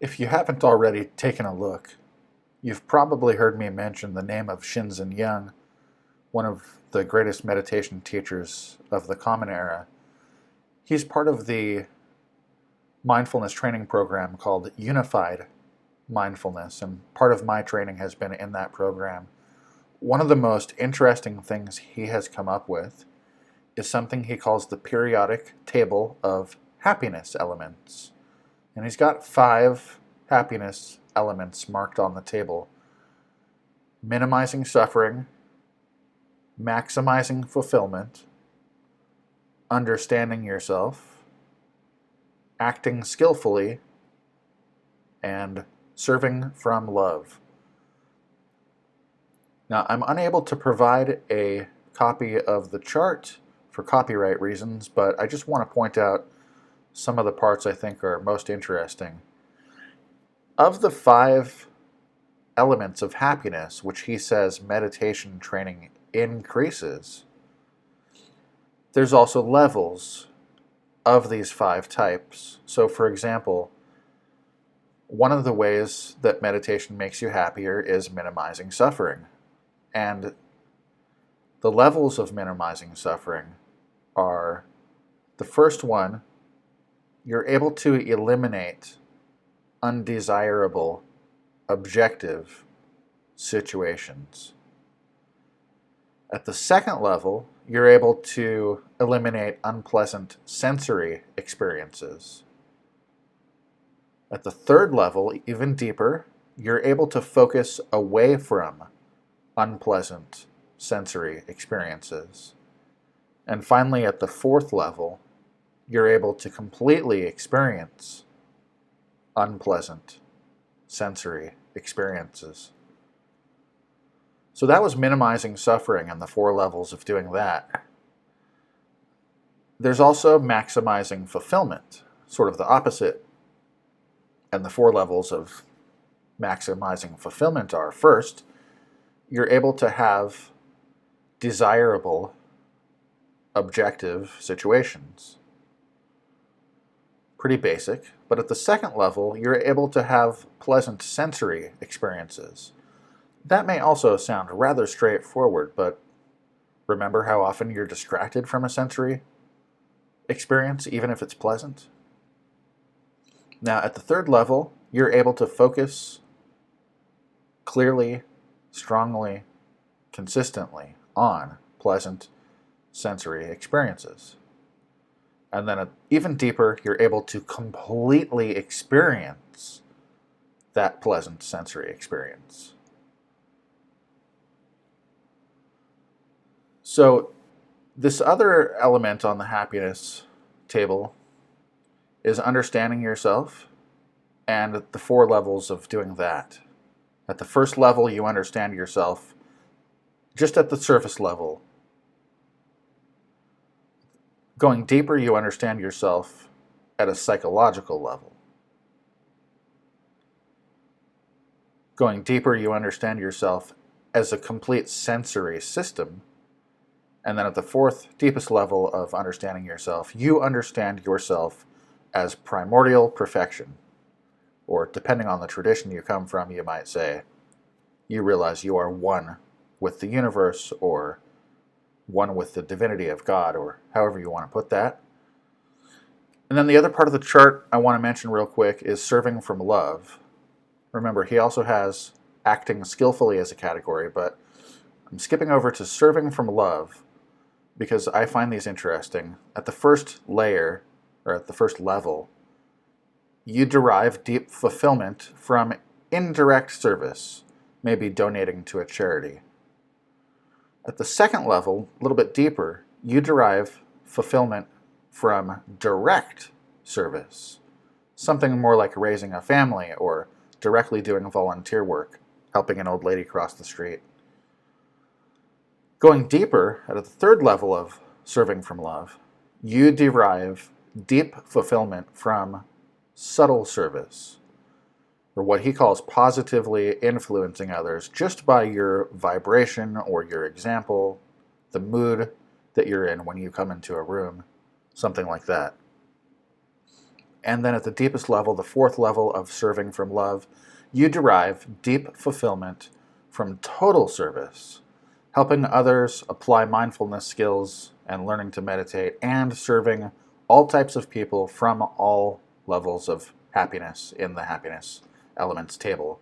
If you haven't already taken a look, you've probably heard me mention the name of Shinzen Young, one of the greatest meditation teachers of the Common Era. He's part of the mindfulness training program called Unified Mindfulness, and part of my training has been in that program. One of the most interesting things he has come up with is something he calls the periodic table of happiness elements. And he's got 5 happiness elements marked on the table: minimizing suffering, maximizing fulfillment, understanding yourself, acting skillfully, and serving from love. Now, I'm unable to provide a copy of the chart for copyright reasons, but I just want to point out some of the parts I think are most interesting. Of the 5 elements of happiness, which he says meditation training increases, there's also levels of these 5 types. So, for example, one of the ways that meditation makes you happier is minimizing suffering. And the levels of minimizing suffering are: the first one, you're able to eliminate undesirable, objective situations. At the second level, you're able to eliminate unpleasant sensory experiences. At the third level, even deeper, you're able to focus away from unpleasant sensory experiences. And finally, at the fourth level, you're able to completely experience unpleasant sensory experiences. So that was minimizing suffering and the 4 levels of doing that. There's also maximizing fulfillment, sort of the opposite. And the 4 levels of maximizing fulfillment are: first, you're able to have desirable, objective situations. Pretty basic, but at the second level, you're able to have pleasant sensory experiences. That may also sound rather straightforward, but remember how often you're distracted from a sensory experience, even if it's pleasant? Now, at the third level, you're able to focus clearly, strongly, consistently on pleasant sensory experiences. And then even deeper, you're able to completely experience that pleasant sensory experience. So this other element on the happiness table is understanding yourself and the 4 levels of doing that. At the first level, you understand yourself just at the surface level. Going deeper, you understand yourself at a psychological level. Going deeper, you understand yourself as a complete sensory system. And then at the 4th, deepest level of understanding yourself, you understand yourself as primordial perfection. Or depending on the tradition you come from, you might say, you realize you are one with the universe, or one with the divinity of God, or however you want to put that. And then the other part of the chart I want to mention real quick is serving from love. Remember, he also has acting skillfully as a category, but I'm skipping over to serving from love because I find these interesting. At the first layer, or at the first level, you derive deep fulfillment from indirect service, maybe donating to a charity. At the second level, a little bit deeper, you derive fulfillment from direct service, something more like raising a family or directly doing volunteer work, helping an old lady cross the street. Going deeper, at the third level of serving from love, you derive deep fulfillment from subtle service, or what he calls positively influencing others just by your vibration or your example, the mood that you're in when you come into a room, something like that. And then at the deepest level, the fourth level of serving from love, you derive deep fulfillment from total service, helping others apply mindfulness skills and learning to meditate, and serving all types of people from all levels of happiness in the happiness elements table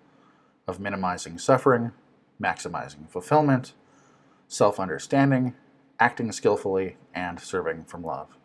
of minimizing suffering, maximizing fulfillment, self-understanding, acting skillfully, and serving from love.